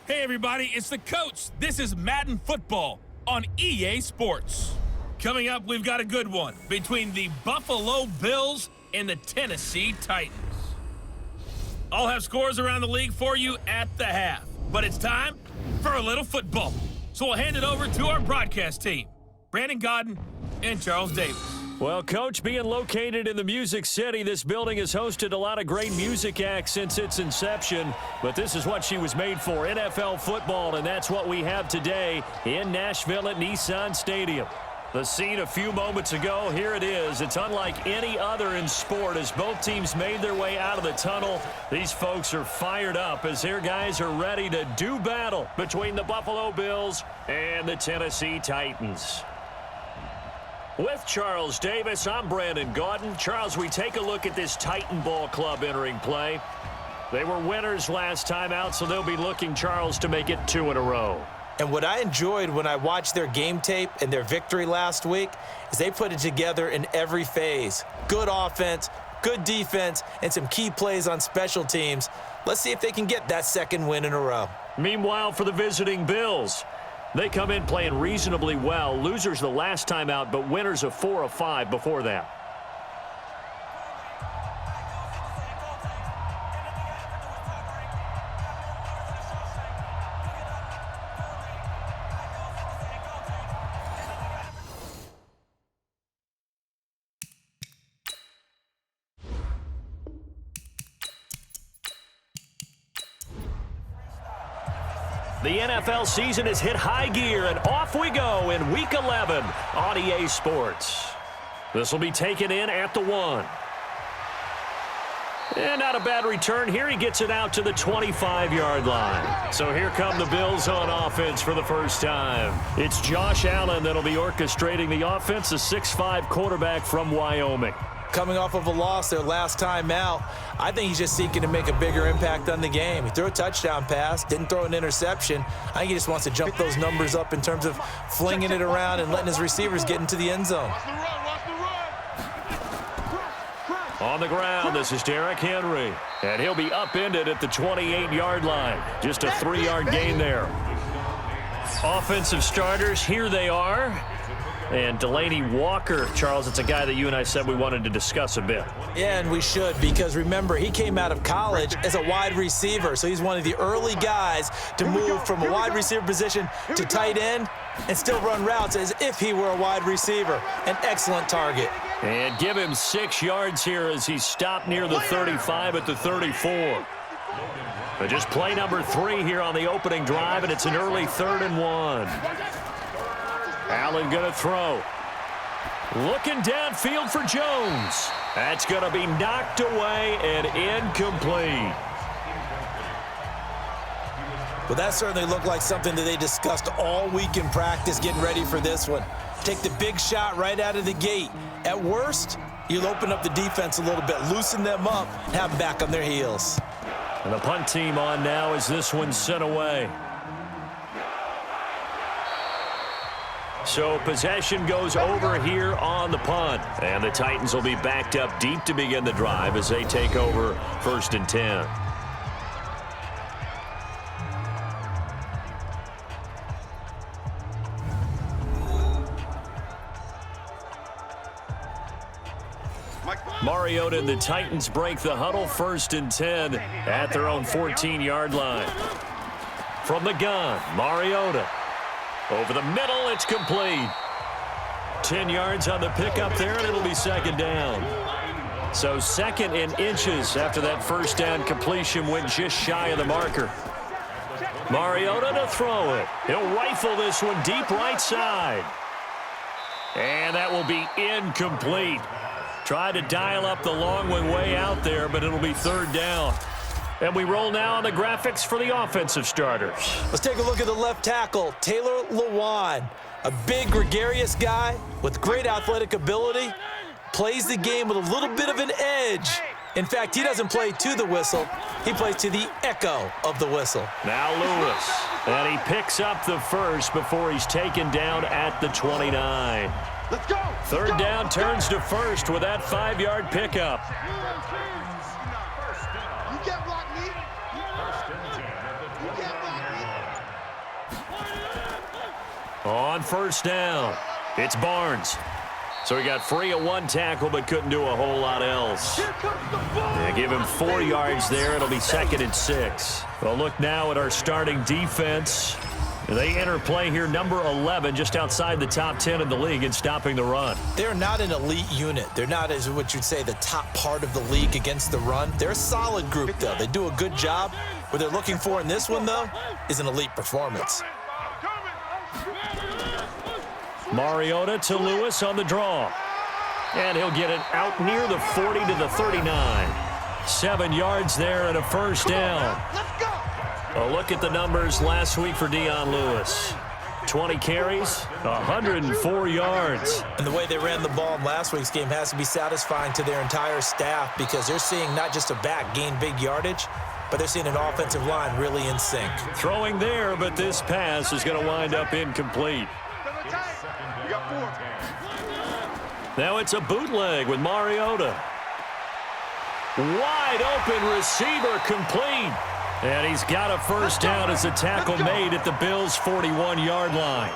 Hey everybody, it's the coach. This is Madden Football on EA Sports. Coming up, we've got a good one between the Buffalo Bills and the Tennessee Titans. I'll have scores around the league for you at the half, but it's time for a little football. So we'll hand it over to our broadcast team, Brandon Godden and Charles Davis. Well, Coach, being located in the Music City, this building has hosted a lot of great music acts since its inception, but this is what she was made for, NFL football, and that's what we have today in Nashville at Nissan Stadium. The scene a few moments ago, here it is. It's unlike any other in sport as both teams made their way out of the tunnel. These folks are fired up as their guys are ready to do battle between the Buffalo Bills and the Tennessee Titans. With Charles Davis, I'm Brandon Godden. Charles, we take a look at this Titan Ball Club entering play. They were winners last time out, so they'll be looking, Charles, to make it 2 in a row. And what I enjoyed when I watched their game tape and their victory last week is they put it together in every phase. Good offense, good defense, and some key plays on special teams. Let's see if they can get that second win in a row. Meanwhile, for the visiting Bills, they come in playing reasonably well. Losers the last time out, but winners of 4 of 5 before that. The NFL season has hit high gear, and off we go in Week 11 on EA Sports. This will be taken in at the 1. And not a bad return here. He gets it out to the 25-yard line. So here come the Bills on offense for the first time. It's Josh Allen that'll be orchestrating the offense, a 6'5" quarterback from Wyoming. Coming off of a loss their last time out, I think he's just seeking to make a bigger impact on the game. He threw a touchdown pass, didn't throw an interception. I think he just wants to jump those numbers up in terms of flinging it around and letting his receivers get into the end zone. On the ground, this is Derrick Henry, and he'll be upended at the 28-yard line. Just a 3-yard gain there. Offensive starters, here they are. And Delaney Walker, Charles, it's a guy that you and I said we wanted to discuss a bit. Yeah, and we should, because remember, he came out of college as a wide receiver, so he's one of the early guys to move from a wide receiver position to tight end and still run routes as if he were a wide receiver. An excellent target. And give him 6 yards here as he stopped near the 35 at the 34. But just play number 3 here on the opening drive, and it's an early 3rd and 1. Allen going to throw. Looking downfield for Jones. That's going to be knocked away and incomplete. Well, that certainly looked like something that they discussed all week in practice getting ready for this one. Take the big shot right out of the gate. At worst, you'll open up the defense a little bit, loosen them up, and have them back on their heels. And the punt team on now as this one's sent away. So possession goes over here on the punt. And the Titans will be backed up deep to begin the drive as they take over 1st and 10. Mariota and the Titans break the huddle, 1st and 10 at their own 14-yard line. From the gun, Mariota. Over the middle, it's complete. 10 yards on the pickup there, and it'll be 2nd down. So 2nd and inches after that 1st down completion went just shy of the marker. Mariota to throw it. He'll rifle this one deep right side. And that will be incomplete. Tried to dial up the long one way out there, but it'll be 3rd down. And we roll now on the graphics for the offensive starters. Let's take a look at the left tackle, Taylor Lewan. A big, gregarious guy with great athletic ability. Plays the game with a little bit of an edge. In fact, he doesn't play to the whistle. He plays to the echo of the whistle. Now Lewis. And he picks up the first before he's taken down at the 29. Let's go. 3rd down turns to 1st with that 5-yard pickup. You can't block me. You can't block me. On first down, it's Barnes. So he got free of one tackle but couldn't do a whole lot else. Yeah, give him 4 yards there. It'll be 2nd and 6. Well, look now at our starting defense. They enter play here number 11, just outside the top 10 in the league in stopping the run. They're not an elite unit. They're not, as what you'd say, the top part of the league against the run. They're a solid group, though. They do a good job. What they're looking for in this one, though, is an elite performance. Mariota to Lewis on the draw. And he'll get it out near the 40 to the 39. 7 yards there and a first down. A look at the numbers last week for Dion Lewis. 20 carries, 104 yards. And the way they ran the ball in last week's game has to be satisfying to their entire staff because they're seeing not just a back gain big yardage, but they're seeing an offensive line really in sync. Throwing there, but this pass is going to wind up incomplete. Now it's a bootleg with Mariota. Wide open receiver complete. And he's got a first down as a tackle made at the Bills' 41-yard line.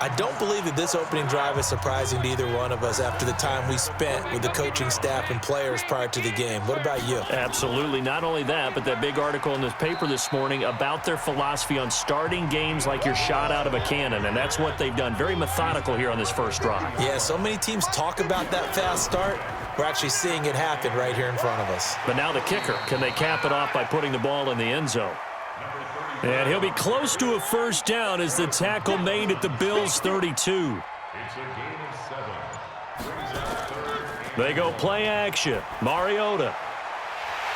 I don't believe that this opening drive is surprising to either one of us after the time we spent with the coaching staff and players prior to the game. What about you? Absolutely. Not only that, but that big article in this paper this morning about their philosophy on starting games like you're shot out of a cannon, and that's what they've done. Very methodical here on this first drive. Yeah, so many teams talk about that fast start. We're actually seeing it happen right here in front of us. But now the kicker. Can they cap it off by putting the ball in the end zone? And he'll be close to a first down as the tackle made at the Bills' 32. They go play action. Mariota.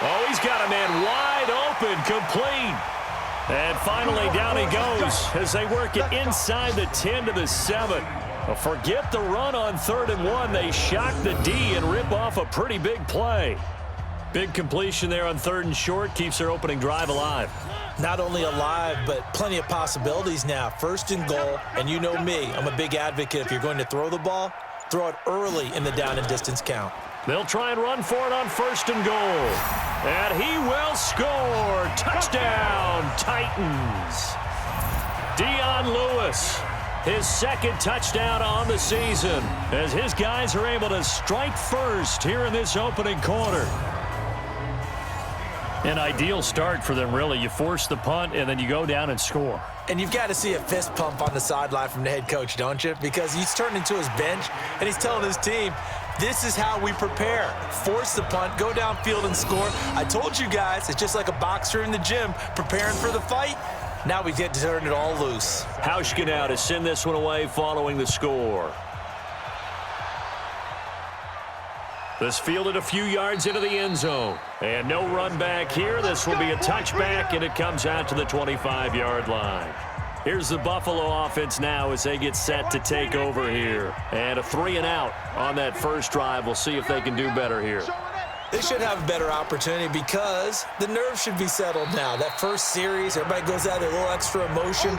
Oh, he's got a man wide open, complete. And finally down he goes as they work it inside the 10 to the 7. Well, forget the run on 3rd and 1. They shock the D and rip off a pretty big play. Big completion there on 3rd and short keeps their opening drive alive. Not only alive, but plenty of possibilities now. 1st and goal, and you know me, I'm a big advocate. If you're going to throw the ball, throw it early in the down and distance count. They'll try and run for it on 1st and goal. And he will score. Touchdown, Titans. Dion Lewis, his 2nd touchdown on the season, as his guys are able to strike first here in this opening quarter. An ideal start for them, really. You force the punt, and then you go down and score. And you've got to see a fist pump on the sideline from the head coach, don't you? Because he's turned into his bench, and he's telling his team, this is how we prepare. Force the punt, go downfield and score. I told you guys, it's just like a boxer in the gym preparing for the fight. Now we get to turn it all loose. Hauschka now to send this one away following the score. This fielded a few yards into the end zone. And no run back here. This will be a touchback, and it comes out to the 25-yard line. Here's the Buffalo offense now as they get set to take over here. And a 3-and-out on that first drive. We'll see if they can do better here. They should have a better opportunity because the nerves should be settled now. That first series, everybody goes out there, a little extra emotion.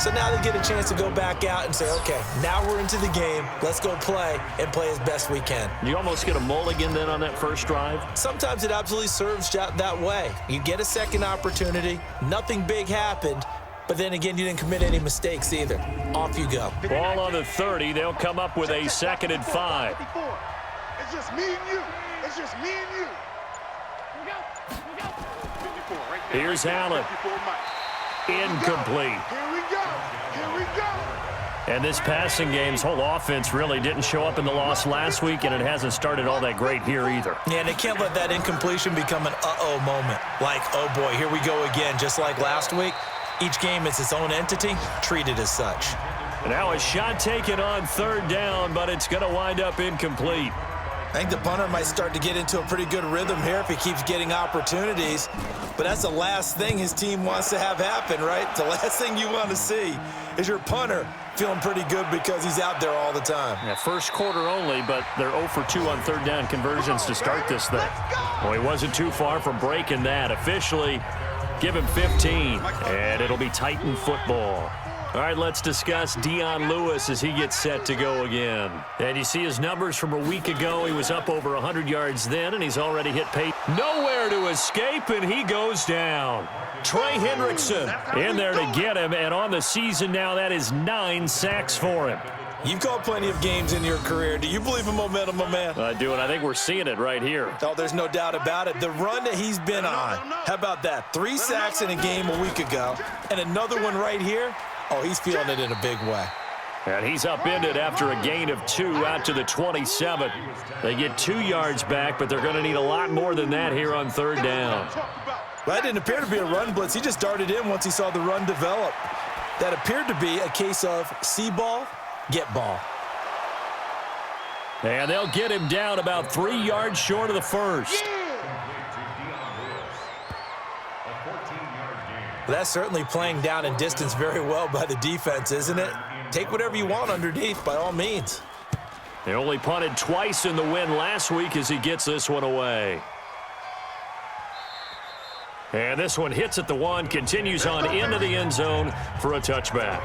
So now they get a chance to go back out and say, okay, now we're into the game. Let's go play and play as best we can. You almost get a mulligan then on that first drive? Sometimes it absolutely serves that way. You get a second opportunity. Nothing big happened. But then again, you didn't commit any mistakes either. Off you go. Ball on the 30. They'll come up with a 2nd and 5. It's just me and you. It's just me and you. Here's Allen. Incomplete. Here we go. Here we go. And this passing game's whole offense really didn't show up in the loss last week, and it hasn't started all that great here either. Yeah, and they can't let that incompletion become an uh-oh moment. Like, oh boy, here we go again, just like last week. Each game is its own entity, treated as such. And now a shot taken on 3rd down, but it's going to wind up incomplete. I think the punter might start to get into a pretty good rhythm here if he keeps getting opportunities. But that's the last thing his team wants to have happen, right? The last thing you want to see is your punter feeling pretty good because he's out there all the time. Yeah, first quarter only, but they're 0 for 2 on 3rd down conversions to start this thing. Well, he wasn't too far from breaking that. Officially, give him 15, and it'll be Titan football. All right, let's discuss Dion Lewis as he gets set to go again. And you see his numbers from a week ago. He was up over 100 yards then, and he's already hit pace. Nowhere to escape, and he goes down. Trey Hendrickson in there to get him, and on the season now, that is 9 sacks for him. You've called plenty of games in your career. Do you believe in momentum, my man? I do, and I think we're seeing it right here. Oh, there's no doubt about it. The run that he's been on, how about that? 3 sacks in a game a week ago, and another one right here. Oh, he's feeling it in a big way. And he's upended after a gain of 2 out to the 27. They get 2 yards back, but they're going to need a lot more than that here on 3rd down. Well, that didn't appear to be a run blitz. He just darted in once he saw the run develop. That appeared to be a case of see ball, get ball. And they'll get him down about 3 yards short of the first. That's certainly playing down in distance very well by the defense, isn't it? Take whatever you want underneath, by all means. They only punted twice in the win last week as he gets this one away. And this one hits at the 1, continues on into the end zone for a touchback.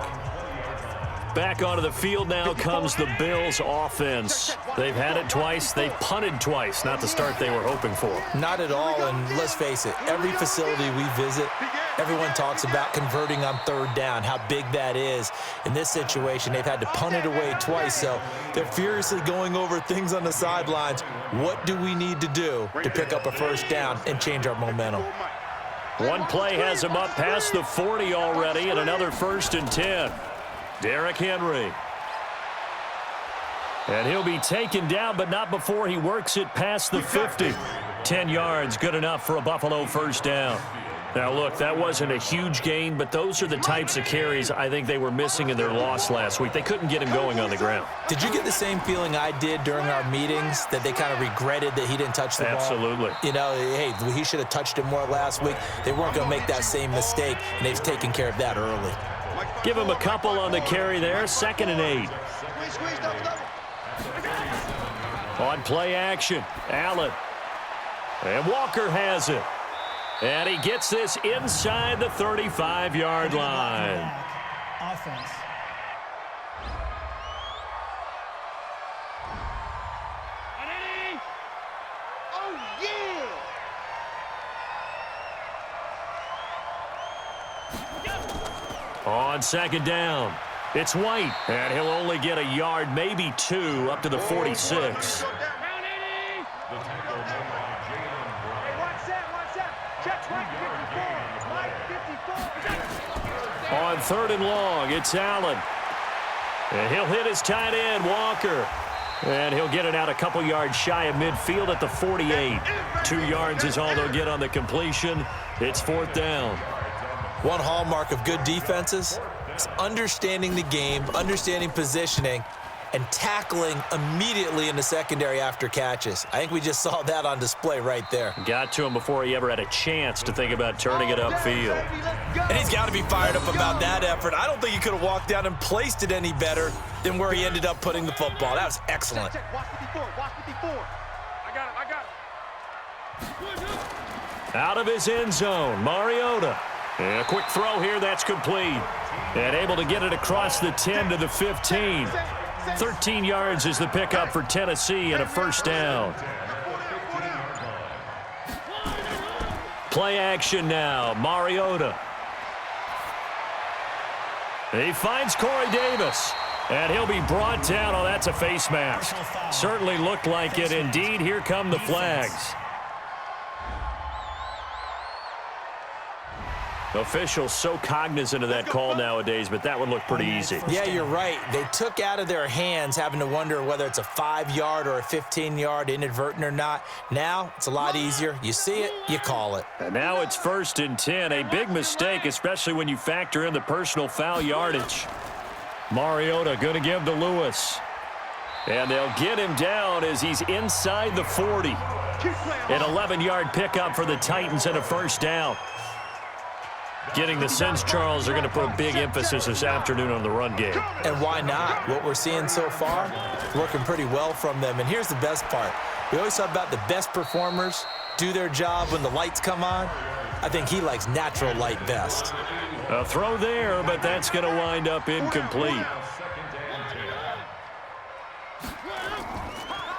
Back onto the field now comes the Bills offense. They've had it twice. They've punted twice. Not the start they were hoping for. Not at all, and let's face it, every facility we visit, everyone talks about converting on 3rd down, how big that is. In this situation, they've had to punt it away twice, so they're furiously going over things on the sidelines. What do we need to do to pick up a 1st down and change our momentum? One play has him up past the 40 already, and another 1st and 10. Derrick Henry. And he'll be taken down, but not before he works it past the 50. 10 yards, good enough for a Buffalo 1st down. Now, look, that wasn't a huge gain, but those are the types of carries I think they were missing in their loss last week. They couldn't get him going on the ground. Did you get the same feeling I did during our meetings, that they kind of regretted that he didn't touch the ball? Absolutely. You know, hey, he should have touched it more last week. They weren't going to make that same mistake, and they've taken care of that early. Give him a couple on the carry there, 2nd and 8. On play action, Allen. And Walker has it. And he gets this inside the 35-yard line. Offense. Oh, yeah! On 2nd down, it's White. And he'll only get a yard, maybe 2, up to the 46. On 3rd and long, it's Allen. And he'll hit his tight end, Walker. And he'll get it out a couple yards shy of midfield at the 48. 2 yards is all they'll get on the completion. It's 4th down. One hallmark of good defenses is understanding the game, understanding positioning, and tackling immediately in the secondary after catches. I think we just saw that on display right there. Got to him before he ever had a chance to think about turning it upfield. And he's got to be fired up about that effort. I don't think he could have walked down and placed it any better than where he ended up putting the football. That was excellent. Watch 54, watch 54. I got it. Out of his end zone, Mariota. And a quick throw here, that's complete. And able to get it across the 10 to the 15. 13 yards is the pickup for Tennessee and a 1st down. Play action now, Mariota. He finds Corey Davis. And he'll be brought down. Oh, that's a face mask. Certainly looked like it. Indeed, here come the flags. Officials so cognizant of that call nowadays, but that would look pretty easy. Yeah, you're right. They took out of their hands having to wonder whether it's a 5-yard or a 15-yard, inadvertent or not. Now, it's a lot easier. You see it, you call it. And now it's 1st and 10. A big mistake, especially when you factor in the personal foul yardage. Mariota going to give to Lewis. And they'll get him down as he's inside the 40. An 11-yard pickup for the Titans and a 1st down. Getting the sense, Charles, are going to put a big emphasis this afternoon on the run game. And why not? What we're seeing so far, working pretty well from them. And here's the best part. We always talk about the best performers do their job when the lights come on. I think he likes natural light best. A throw there, but that's going to wind up incomplete.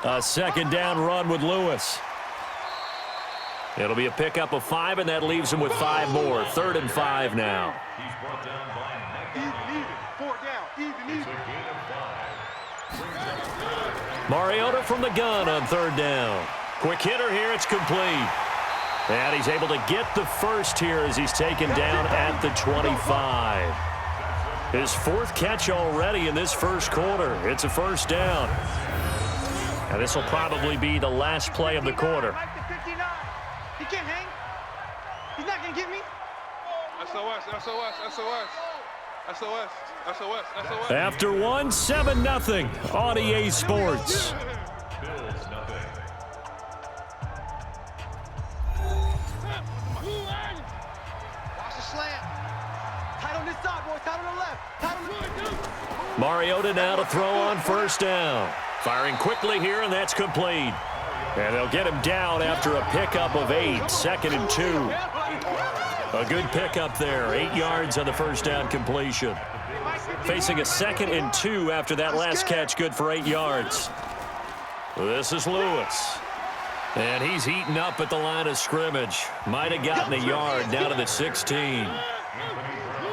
A second down run with Lewis. It'll be a pickup of 5, and that leaves him with 5 more. 3rd and 5 now. Mariota from the gun on 3rd down. Quick hitter here, it's complete. And he's able to get the first here as he's taken down at the 25. His 4th catch already in this first quarter. It's a first down. And this will probably be the last play of the quarter. He can't hang. He's not going to get me. SOS, SOS, SOS. SOS, SOS, SOS. After 1, 7-0 on EA Sports. Mariota now to throw on first down. Firing quickly here, and that's complete. And they'll get him down after a pickup of 8. 2nd and 2. A good pickup there. 8 yards on the first down completion. Facing a 2nd and 2 after that last catch, good for 8 yards. This is Lewis. And he's eaten up at the line of scrimmage. Might have gotten a yard down to the 16.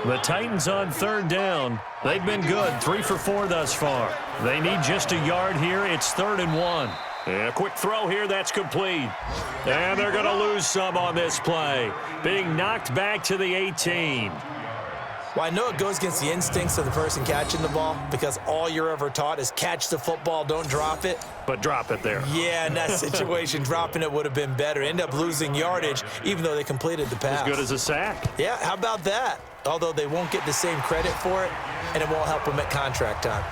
The Titans on 3rd down. They've been good, 3 for 4 thus far. They need just a yard here. It's 3rd and 1. And a quick throw here, that's complete. And they're going to lose some on this play. Being knocked back to the 18. Well, I know it goes against the instincts of the person catching the ball because all you're ever taught is catch the football, don't drop it. But drop it there. Yeah, in that situation, dropping it would have been better. End up losing yardage, even though they completed the pass. As good as a sack. Yeah, how about that? Although they won't get the same credit for it, and it won't help them at contract time.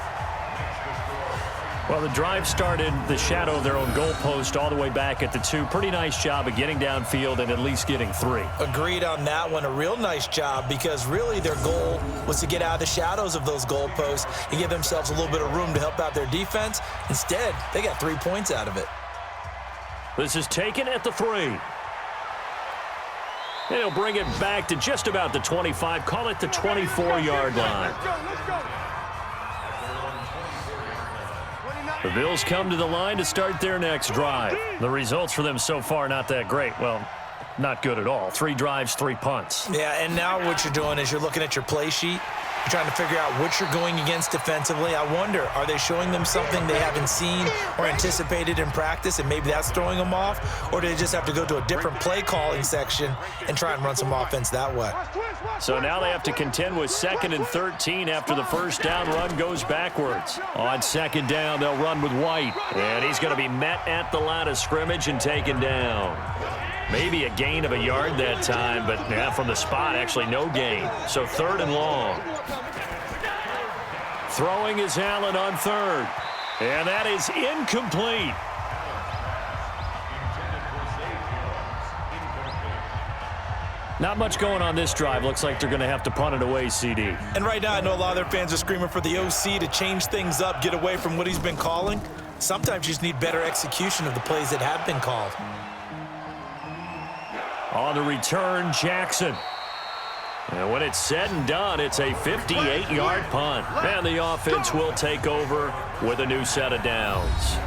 Well, the drive started the shadow of their own goalpost all the way back at the 2. Pretty nice job of getting downfield and at least getting 3. Agreed on that one. A real nice job because really their goal was to get out of the shadows of those goalposts and give themselves a little bit of room to help out their defense. Instead, they got 3 points out of it. This is taken at the 3. And he'll bring it back to just about the 25. Call it the 24-yard line. Let's go. The Bills come to the line to start their next drive. The results for them so far not that great. Well, not good at all. 3 drives, 3 punts. Yeah, and now what you're doing is you're looking at your play sheet. You're trying to figure out what you're going against defensively. I wonder, are they showing them something they haven't seen or anticipated in practice, and maybe that's throwing them off? Or do they just have to go to a different play calling section and try and run some offense that way? So now they have to contend with 2nd and 13 after the first down run goes backwards. On 2nd down, they'll run with White. And he's going to be met at the line of scrimmage and taken down. Maybe a gain of a yard that time, but yeah, from the spot, actually no gain. So 3rd and long. Throwing is Allen on 3rd. And that is incomplete. Not much going on this drive. Looks like they're going to have to punt it away, CD. And right now, I know a lot of their fans are screaming for the OC to change things up, get away from what he's been calling. Sometimes you just need better execution of the plays that have been called. On the return, Jackson. And when it's said and done, it's a 58-yard punt. And the offense will take over with a new set of downs.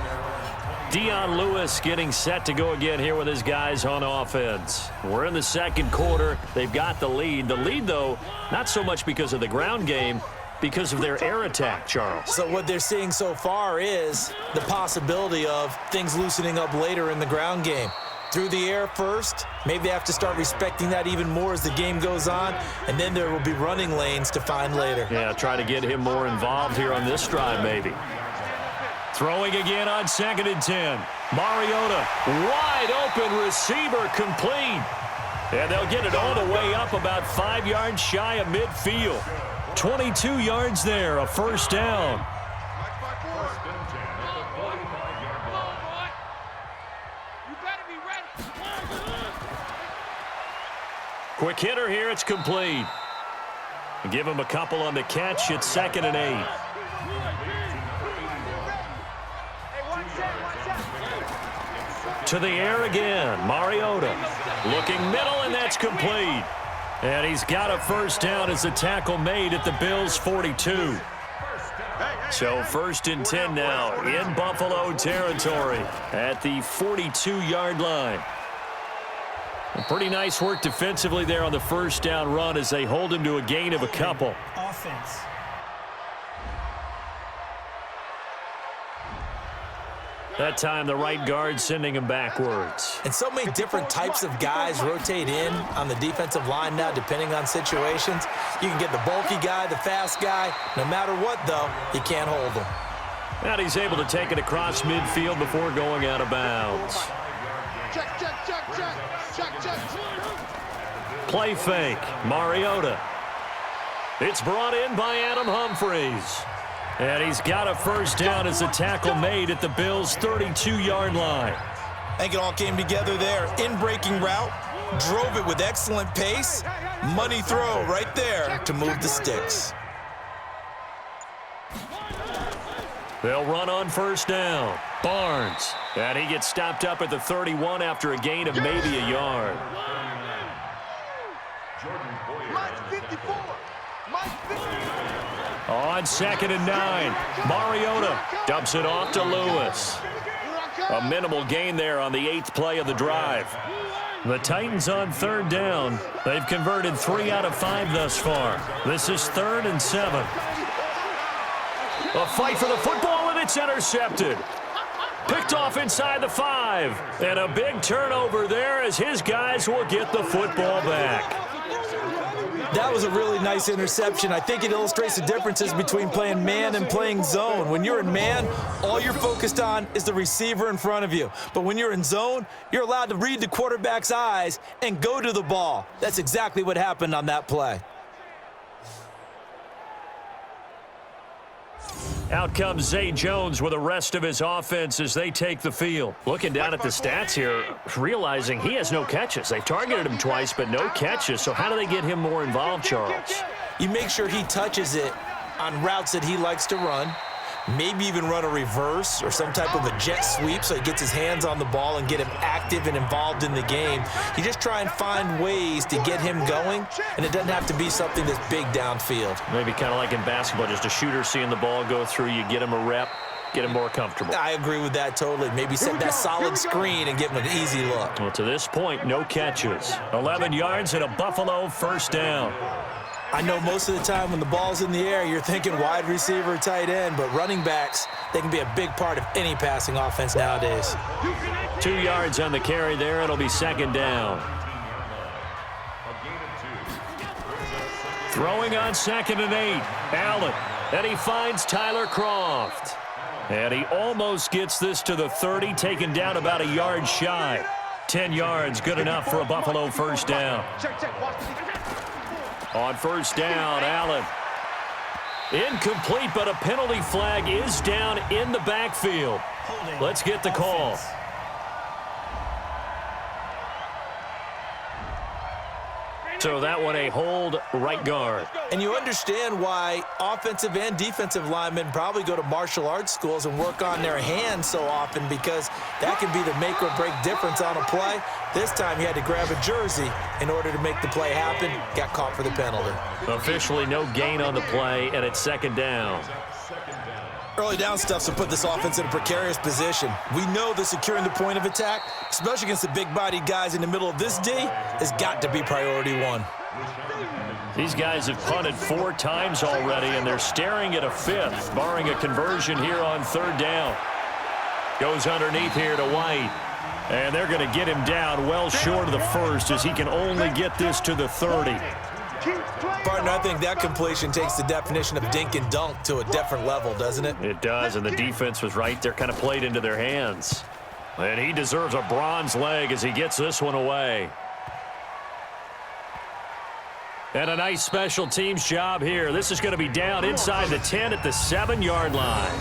Dion Lewis getting set to go again here with his guys on offense. We're in the 2nd quarter. They've got the lead. The lead, though, not so much because of the ground game, because of their air attack, Charles. So what they're seeing so far is the possibility of things loosening up later in the ground game. Through the air first, maybe they have to start respecting that even more as the game goes on, and then there will be running lanes to find later. Yeah, try to get him more involved here on this drive, maybe. Throwing again on 2nd and 10. Mariota, wide open receiver, complete. And they'll get it all the way up about 5 yards shy of midfield. 22 yards there, a first down. Quick hitter here, it's complete. Give him a couple on the catch, it's 2nd and 8. To the air again, Mariota. Looking middle, and that's complete. And he's got a first down as the tackle made at the Bills' 42. So 1st and 10 now in Buffalo territory at the 42-yard line. Pretty nice work defensively there on the first down run as they hold him to a gain of a couple. Offense. That time the right guard sending him backwards. And so many different types of guys rotate in on the defensive line now depending on situations. You can get the bulky guy, the fast guy. No matter what, though, you can't hold him. And he's able to take it across midfield before going out of bounds. Check, check, check, check, check, check. Play fake, Mariota. It's brought in by Adam Humphries. And he's got a first down as the tackle made at the Bills' 32-yard line. I think it all came together there. In-breaking route, drove it with excellent pace. Money throw right there to move the sticks. They'll run on first down. Barnes. And he gets stopped up at the 31 after a gain of maybe a yard. Mike 54. Mike 54. On 2nd and 9, Mariota dumps it off to Lewis. A minimal gain there on the 8th play of the drive. The Titans on 3rd down. They've converted 3 out of 5 thus far. This is 3rd and 7. A fight for the football, and it's intercepted. Picked off inside the 5. And a big turnover there as his guys will get the football back. That was a really nice interception. I think it illustrates the differences between playing man and playing zone. When you're in man, all you're focused on is the receiver in front of you. But when you're in zone, you're allowed to read the quarterback's eyes and go to the ball. That's exactly what happened on that play. Out comes Zay Jones with the rest of his offense as they take the field. Looking down at the stats here, realizing he has no catches. They've targeted him twice, but no catches. So how do they get him more involved, Charles? You make sure he touches it on routes that he likes to run. Maybe even run a reverse or some type of a jet sweep so he gets his hands on the ball and get him active and involved in the game. You just try and find ways to get him going, and it doesn't have to be something that's big downfield. Maybe kind of like in basketball, just a shooter seeing the ball go through, you get him a rep, get him more comfortable. I agree with that totally. Maybe set that solid screen and give him an easy look. Well, to this point, no catches. 11 yards and a Buffalo first down. I know most of the time when the ball's in the air, you're thinking wide receiver, tight end, but running backs, they can be a big part of any passing offense nowadays. 2 yards on the carry there. It'll be 2nd down. Throwing on 2nd and 8. Allen. And he finds Tyler Kroft. And he almost gets this to the 30, taken down about a yard shy. 10 yards, good enough for a Buffalo first down. On first down, Allen. Incomplete, but a penalty flag is down in the backfield. Let's get the call. So that one a hold, right guard. And you understand why offensive and defensive linemen probably go to martial arts schools and work on their hands so often, because that can be the make or break difference on a play. This time he had to grab a jersey in order to make the play happen. Got caught for the penalty. Officially no gain on the play, and it's 2nd down. Early down stuff to put this offense in a precarious position. We know that securing the point of attack, especially against the big-bodied guys in the middle of this D, has got to be priority 1. These guys have punted 4 times already, and they're staring at a 5th, barring a conversion here on 3rd down. Goes underneath here to White. And they're going to get him down well short of the 1st, as he can only get this to the 30. Partner, I think that completion takes the definition of dink and dunk to a different level, doesn't it? It does, and the defense was right there, kind of played into their hands. And he deserves a bronze leg as he gets this one away. And a nice special teams job here. This is going to be down inside the 10 at the 7-yard line.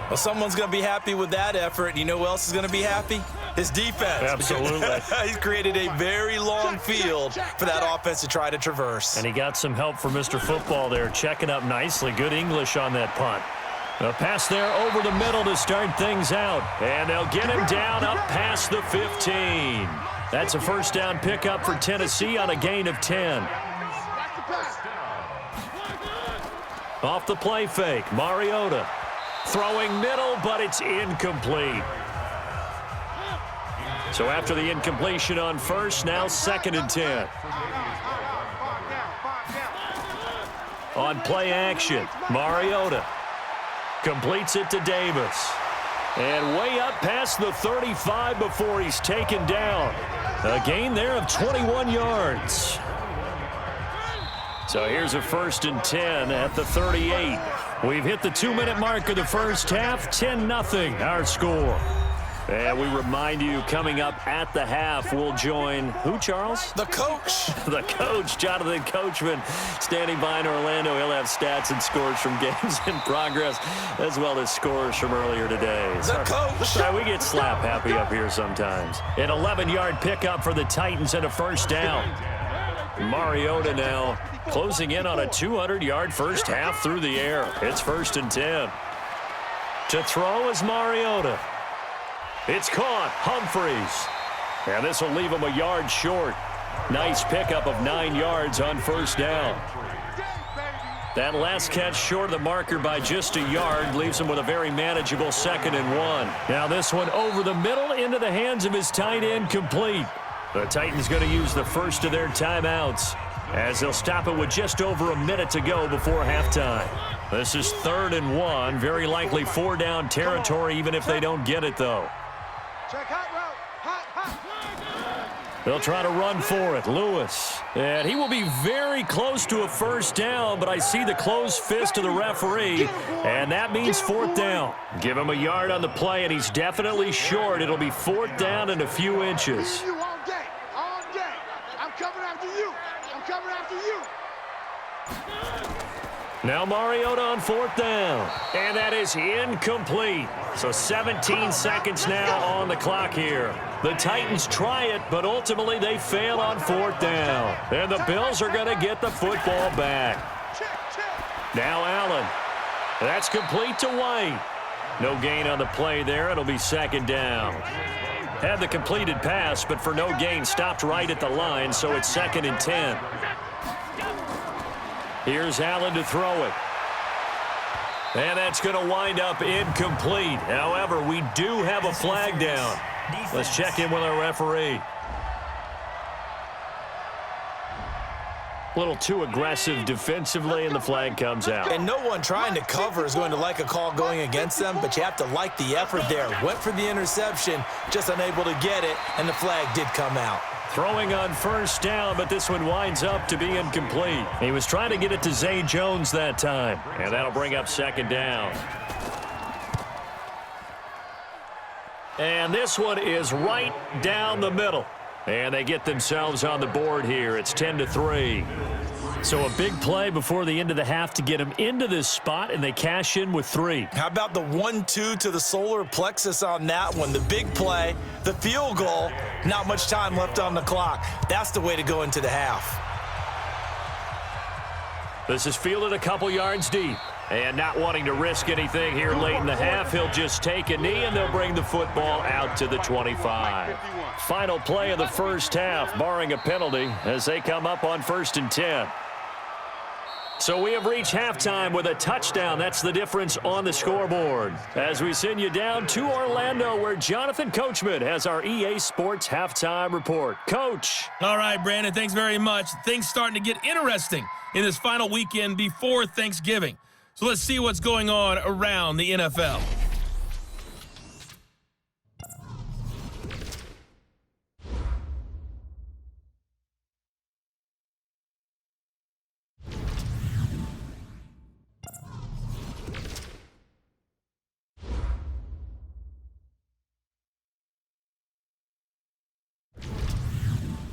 Well, someone's going to be happy with that effort. You know who else is going to be happy? His defense. Absolutely. He's created a very long field for that offense to try to traverse. And he got some help from Mr. Football there, checking up nicely. Good English on that punt. A pass there over the middle to start things out. And they'll get him down up past the 15. That's a first down pickup for Tennessee on a gain of 10. Off the play fake, Mariota. Throwing middle, but it's incomplete. So after the incompletion on first, now 2nd and 10. On play action, Mariota completes it to Davis. And way up past the 35 before he's taken down. A gain there of 21 yards. So here's a 1st and 10 at the 38. We've hit the 2-minute mark of the first half. 10-0 our score. And we remind you, coming up at the half, we'll join who, Charles? The coach. The coach, Jonathan Coachman, standing by in Orlando. He'll have stats and scores from games in progress, as well as scores from earlier today. The coach. Sorry, we get slap happy up here sometimes. An 11-yard pickup for the Titans and a first down. Mariota now closing in on a 200-yard first half through the air. It's 1st and 10. To throw is Mariota. It's caught. Humphreys. And this will leave him a yard short. Nice pickup of 9 yards on first down. That last catch short of the marker by just a yard leaves him with a very manageable 2nd and 1. Now this one over the middle into the hands of his tight end, complete. The Titans going to use the first of their timeouts as they'll stop it with just over a minute to go before halftime. This is 3rd and 1. Very likely 4-down territory even if they don't get it, though. They'll try to run for it. Lewis. And he will be very close to a first down, but I see the closed fist of the referee, and that means 4th down. Give him a yard on the play, and he's definitely short. It'll be 4th down and a few inches. I'm coming after you. I'm coming after you. Now Mariota on 4th down, and that is incomplete. So 17 seconds now on the clock here. The Titans try it, but ultimately they fail on 4th down. And the Bills are going to get the football back. Now Allen. That's complete to White. No gain on the play there. It'll be 2nd down. Had the completed pass, but for no gain, stopped right at the line, so it's 2nd and 10. Here's Allen to throw it. And that's going to wind up incomplete. However, we do have a flag down. Let's check in with our referee. A little too aggressive defensively, and the flag comes out. And no one trying to cover is going to like a call going against them, but you have to like the effort there. Went for the interception, just unable to get it, and the flag did come out. Throwing on first down, but this one winds up to be incomplete. He was trying to get it to Zay Jones that time, and that'll bring up 2nd down. And this one is right down the middle. And they get themselves on the board here. It's 10-3. So a big play before the end of the half to get them into this spot, and they cash in with 3. How about the 1-2 to the solar plexus on that one? The big play, the field goal, not much time left on the clock. That's the way to go into the half. This is fielded a couple yards deep. And not wanting to risk anything here late in the half, he'll just take a knee, and they'll bring the football out to the 25. Final play of the first half, barring a penalty, as they come up on 1st and 10. So we have reached halftime with a touchdown. That's the difference on the scoreboard. As we send you down to Orlando, where Jonathan Coachman has our EA Sports halftime report. Coach. All right, Brandon, thanks very much. Things starting to get interesting in this final weekend before Thanksgiving. So let's see what's going on around the NFL.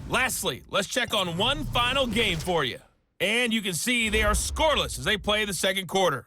Lastly, let's check on one final game for you. And you can see they are scoreless as they play the second quarter.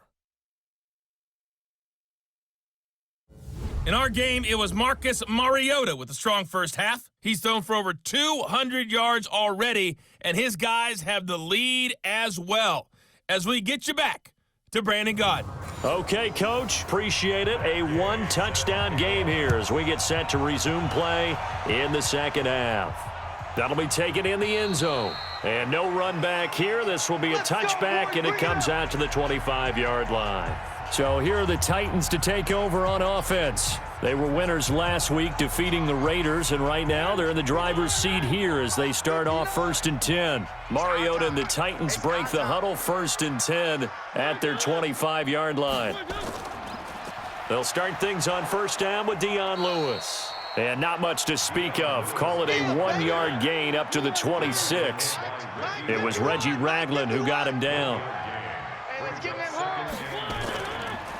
In our game, it was Marcus Mariota with a strong first half. He's thrown for over 200 yards already, and his guys have the lead as well. As we get you back to Brandon Gott. Okay, Coach, appreciate it. A one-touchdown game here as we get set to resume play in the second half. That'll be taken in the end zone. And no run back here. This will be a touchback, and it comes out to the 25-yard line. So here are the Titans to take over on offense. They were winners last week defeating the Raiders, and right now they're in the driver's seat here as they start off 1st and 10. Mariota and the Titans break the huddle 1st and 10 at their 25-yard line. They'll start things on 1st down with Dion Lewis. And not much to speak of. Call it a 1-yard gain up to the 26. It was Reggie Ragland who got him down.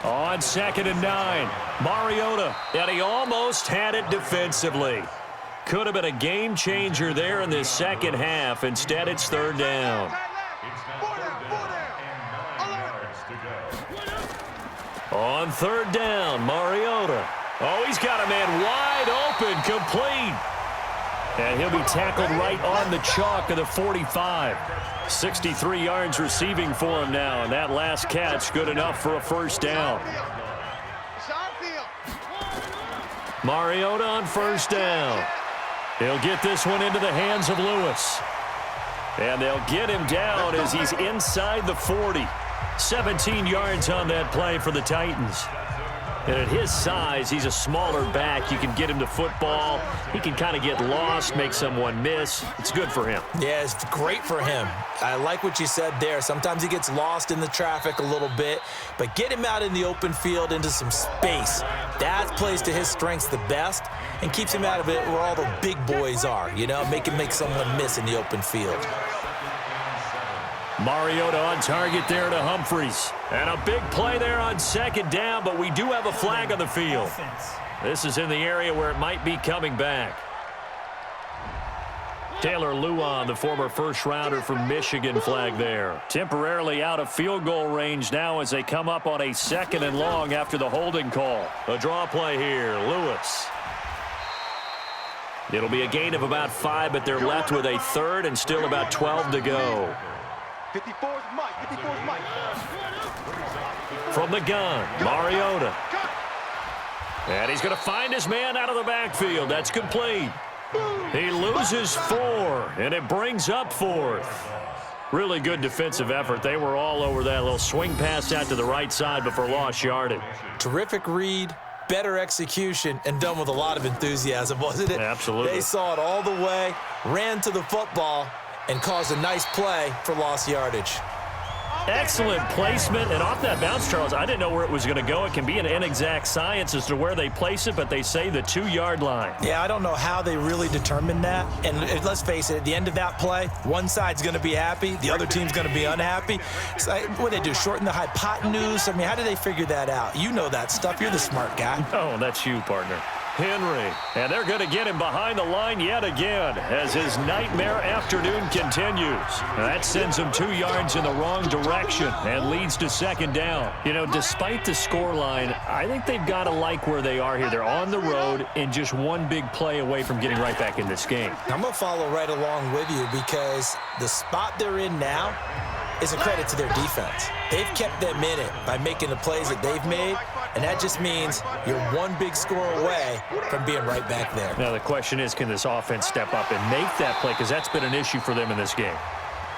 On 2nd and 9, Mariota, and he almost had it defensively. Could have been a game changer there in this second half. Instead, it's 3rd down. On 3rd down, Mariota. Oh, he's got a man wide open, complete. And he'll be tackled right on the chalk of the 45. 63 yards receiving for him now, and that last catch good enough for a 1st down. Mariota on 1st down. He'll get this one into the hands of Lewis. And they'll get him down as he's inside the 40. 17 yards on that play for the Titans. And at his size, he's a smaller back. You can get him to football. He can kind of get lost, make someone miss. It's good for him. Yeah, it's great for him. I like what you said there. Sometimes he gets lost in the traffic a little bit, but get him out in the open field into some space. That plays to his strengths the best and keeps him out of it where all the big boys are, you know, make someone miss in the open field. Mariota on target there to Humphries. And a big play there on 2nd down, but we do have a flag on the field. This is in the area where it might be coming back. Taylor Lewan, the former first-rounder from Michigan, flag there. Temporarily out of field goal range now as they come up on a 2nd and long after the holding call. A draw play here, Lewis. It'll be a gain of about 5, but they're left with a 3rd and still about 12 to go. 54's Mike. 54's Mike. From the gun, Mariota. And he's going to find his man out of the backfield. That's complete. He loses 4, and it brings up 4th. Really good defensive effort. They were all over that little swing pass out to the right side, but for lost yardage. Terrific read, better execution, and done with a lot of enthusiasm, wasn't it? Absolutely. They saw it all the way, ran to the football, and caused a nice play for lost yardage. Excellent placement, and off that bounce, Charles, I didn't know where it was going to go. It can be an inexact science as to where they place it, but they say the 2-yard line. Yeah, I don't know how they really determined that. And let's face it, at the end of that play, one side's going to be happy, the other team's going to be unhappy. So, what do they do, shorten the hypotenuse? I mean, how do they figure that out? You know that stuff. You're the smart guy. Oh, that's you, partner. Henry, and they're going to get him behind the line yet again as his nightmare afternoon continues. That sends him 2 yards in the wrong direction and leads to 2nd down. You know, despite the scoreline, I think they've got to like where they are here. They're on the road and just one big play away from getting right back in this game. I'm going to follow right along with you because the spot they're in now is a credit to their defense. They've kept them in it by making the plays that they've made, and that just means you're one big score away from being right back there. Now the question is, can this offense step up and make that play? Because that's been an issue for them in this game.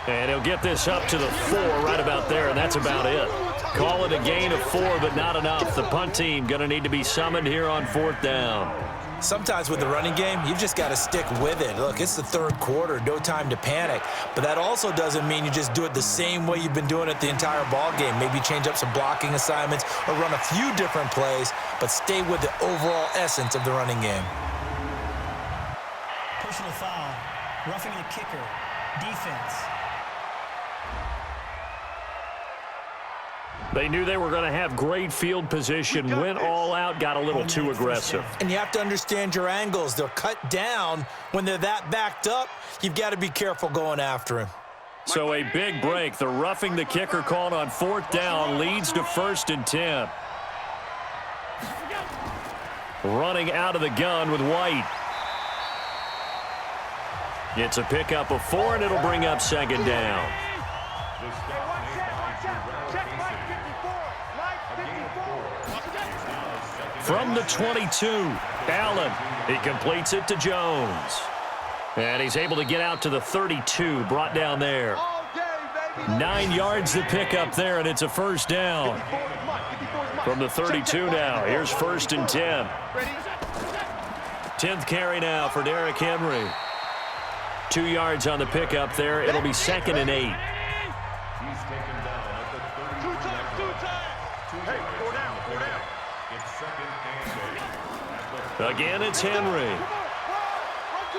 And he'll get this up to the 4 right about there, and that's about it. Call it a gain of 4, but not enough. The punt team going to need to be summoned here on 4th down. Sometimes with the running game, you've just got to stick with it. Look, it's the 3rd quarter, no time to panic. But that also doesn't mean you just do it the same way you've been doing it the entire ball game. Maybe change up some blocking assignments or run a few different plays, but stay with the overall essence of the running game. Personal foul, roughing the kicker, defense. They knew they were going to have great field position, went all out, got a little too aggressive. And you have to understand your angles. They're cut down. When they're that backed up, you've got to be careful going after him. So a big break. The roughing the kicker called on 4th down leads to 1st and 10. Running out of the gun with White. It's a pickup of 4, and it'll bring up 2nd down. From the 22, Allen. He completes it to Jones. And he's able to get out to the 32, brought down there. 9 yards to pick up there, and it's a first down. From the 32 now, here's 1st and 10. 10th carry now for Derrick Henry. 2 yards on the pickup there. It'll be 2nd and 8. Again, it's Henry.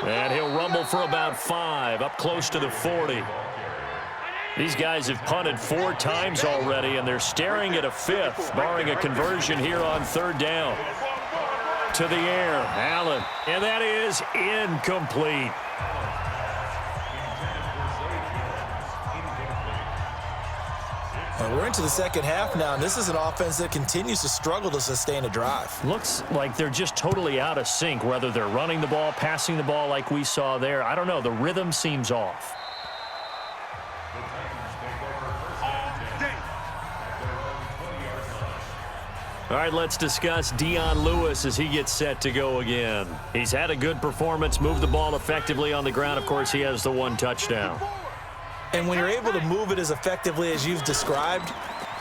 And he'll rumble for about 5, up close to the 40. These guys have punted 4 times already, and they're staring at a 5th, barring a conversion here on 3rd down. To the air, Allen, and that is incomplete. We're into the second half now, and this is an offense that continues to struggle to sustain a drive. Looks like they're just totally out of sync, whether they're running the ball, passing the ball like we saw there. I don't know. The rhythm seems off. All right, let's discuss Dion Lewis as he gets set to go again. He's had a good performance, moved the ball effectively on the ground. Of course, he has the 1 touchdown. And when you're able to move it as effectively as you've described,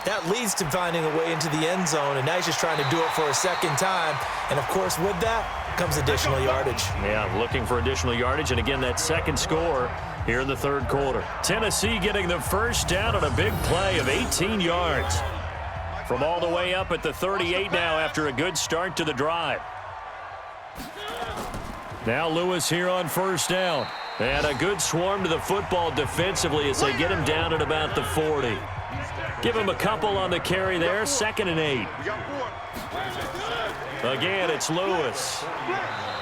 that leads to finding a way into the end zone, and now he's just trying to do it for a second time. And, of course, with that comes additional yardage. Yeah, looking for additional yardage, and again, that second score here in the 3rd quarter. Tennessee getting the first down on a big play of 18 yards. From all the way up at the 38 now after a good start to the drive. Now Lewis here on 1st down. And a good swarm to the football defensively as they get him down at about the 40. Give him a couple on the carry there, 2nd and 8. Again, it's Lewis.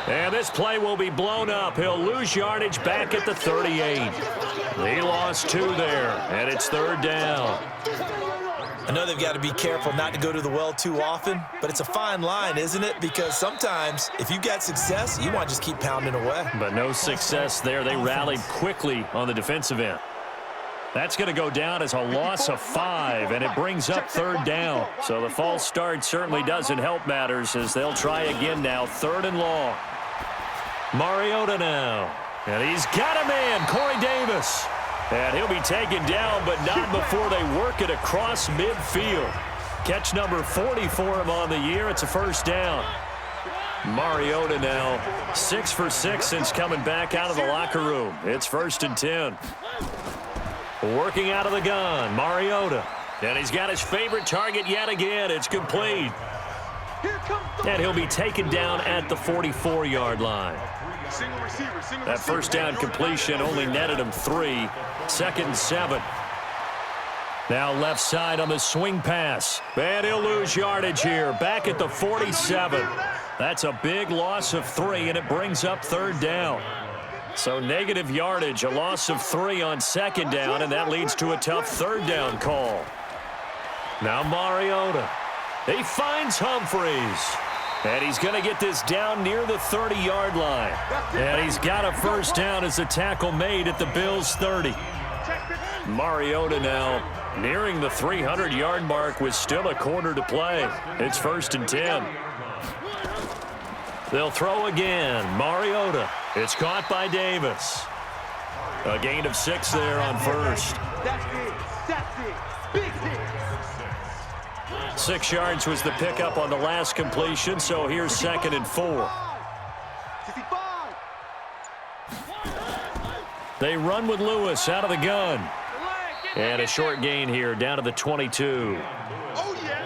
And this play will be blown up. He'll lose yardage back at the 38. He lost 2 there, and it's 3rd down. I know they've got to be careful not to go to the well too often, but it's a fine line, isn't it? Because sometimes if you got success, you want to just keep pounding away. But no success there. They rallied quickly on the defensive end. That's going to go down as a loss of 5, and it brings up 3rd down. So the false start certainly doesn't help matters as they'll try again now, 3rd and long. Mariota now. And he's got a man, Corey Davis. And he'll be taken down, but not before they work it across midfield. Catch number 40 for him on the year. It's a first down. Mariota now 6 for 6 since coming back out of the locker room. It's 1st and 10. Working out of the gun, Mariota. And he's got his favorite target yet again. It's complete. And he'll be taken down at the 44-yard line. That first down completion only netted him 3. 2nd and 7. Now left side on the swing pass. And he'll lose yardage here. Back at the 47. That's a big loss of 3, and it brings up 3rd down. So negative yardage, a loss of 3 on 2nd down, and that leads to a tough 3rd down call. Now Mariota. He finds Humphries. And he's going to get this down near the 30-yard line. And he's got a first down as the tackle made at the Bills' 30. Mariota now nearing the 300-yard mark with still a quarter to play. It's 1st and 10. They'll throw again. Mariota. It's caught by Davis. A gain of 6 there on 1st. That's it. Big hit. 6 yards was the pickup on the last completion, so here's 2nd and 4. They run with Lewis out of the gun. And a short gain here down to the 22.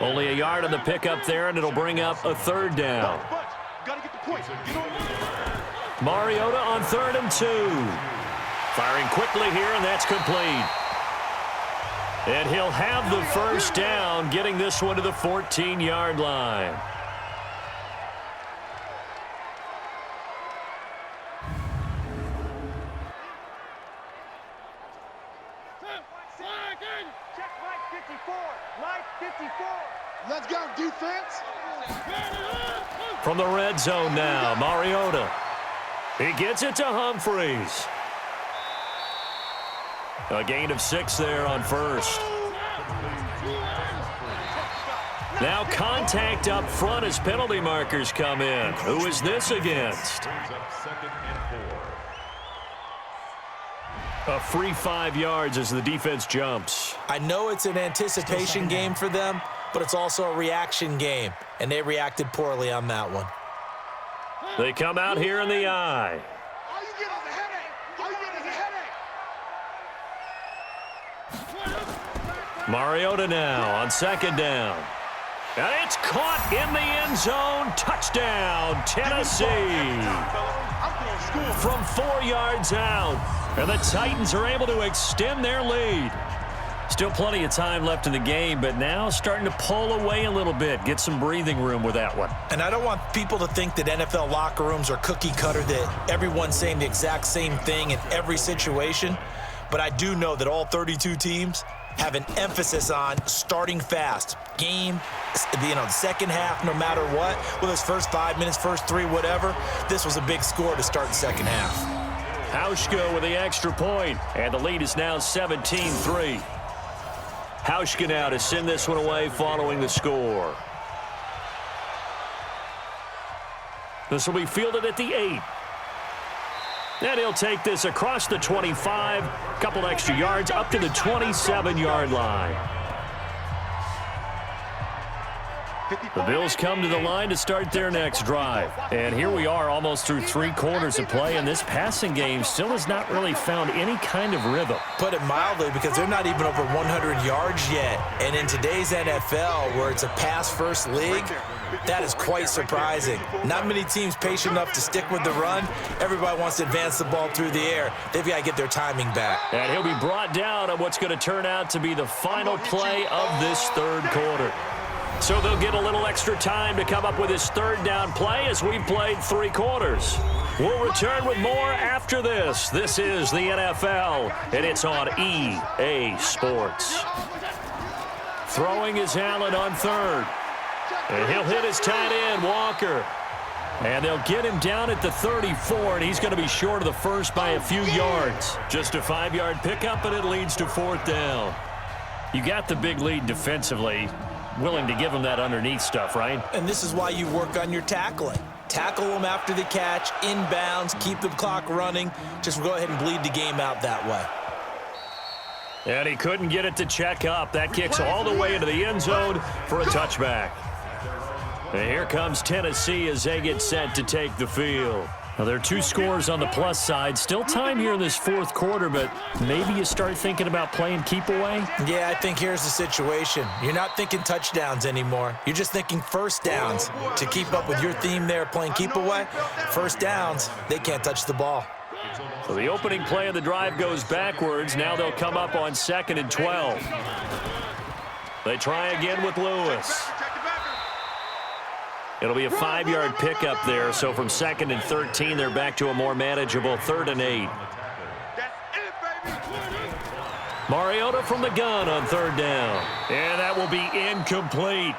Only a yard on the pickup there, and it'll bring up a 3rd down. Mariota on 3rd and 2. Firing quickly here, and that's complete. And he'll have the first down, getting this one to the 14-yard line. Let's go, defense. From the red zone now, Mariota. He gets it to Humphries. A gain of 6 there on 1st. Now contact up front as penalty markers come in. Who is this against? A free 5 yards as the defense jumps. I know it's an anticipation game for them, but it's also a reaction game, and they reacted poorly on that one. They come out here in the eye. All you get is a headache. All you get is a headache. Mariota now on 2nd down. And it's caught in the end zone. Touchdown, Tennessee. From 4 yards out. And the Titans are able to extend their lead. Still plenty of time left in the game, but now starting to pull away a little bit. Get some breathing room with that one. And I don't want people to think that NFL locker rooms are cookie cutter, that everyone's saying the exact same thing in every situation. But I do know that all 32 teams have an emphasis on starting fast. Game, the second half, no matter what, whether it's first 5 minutes, first 3, whatever, this was a big score to start the second half. Hauschka with the extra point, and the lead is now 17-3. Hauschka now to send this one away following the score. This will be fielded at the 8. And he'll take this across the 25, couple extra yards up to the 27-yard line. The Bills come to the line to start their next drive. And here we are almost through 3 quarters of play, and this passing game still has not really found any kind of rhythm. Put it mildly, because they're not even over 100 yards yet. And in today's NFL, where it's a pass-first league, that is quite surprising. Not many teams patient enough to stick with the run. Everybody wants to advance the ball through the air. They've got to get their timing back. And he'll be brought down on what's going to turn out to be the final play of this 3rd quarter. So they'll get a little extra time to come up with his 3rd down play as we've played 3 quarters. We'll return with more after this. This is the NFL, and it's on EA Sports. Throwing is Allen on 3rd. And he'll hit his tight end, Walker. And they'll get him down at the 34, and he's going to be short of the first by a few yards. Just a 5-yard pickup, and it leads to 4th down. You got the big lead defensively. Willing to give him that underneath stuff, right? And this is why you work on your tackling. Tackle them after the catch, inbounds, keep the clock running. Just go ahead and bleed the game out that way. And he couldn't get it to check up. That kicks all the way into the end zone for a touchback. And here comes Tennessee as they get set to take the field. Now, there are 2 scores on the plus side. Still time here in this 4th quarter, but maybe you start thinking about playing keep away? Yeah, I think here's the situation. You're not thinking touchdowns anymore. You're just thinking first downs. To keep up with your theme there, playing keep away, first downs, they can't touch the ball. So the opening play of the drive goes backwards. Now they'll come up on 2nd and 12. They try again with Lewis. It'll be a 5-yard pickup there, so from 2nd and 13, they're back to a more manageable 3rd and 8. Mariota from the gun on 3rd down. And that will be incomplete.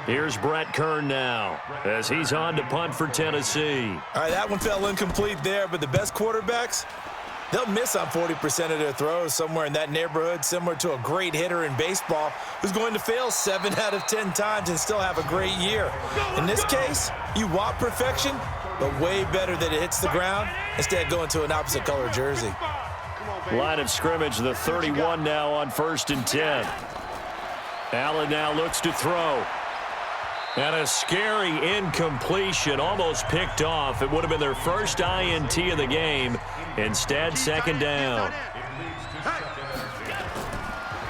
Here's Brett Kern now as he's on to punt for Tennessee. All right, that one fell incomplete there, but the best quarterbacks, they'll miss on 40% of their throws, somewhere in that neighborhood, similar to a great hitter in baseball who's going to fail 7 out of 10 times and still have a great year. In this case, you want perfection, but way better that it hits the ground instead of going to an opposite color jersey. Line of scrimmage, the 31 now on 1st and 10. Allen now looks to throw. And a scary incompletion, almost picked off. It would have been their first INT of the game. Instead, 2nd down.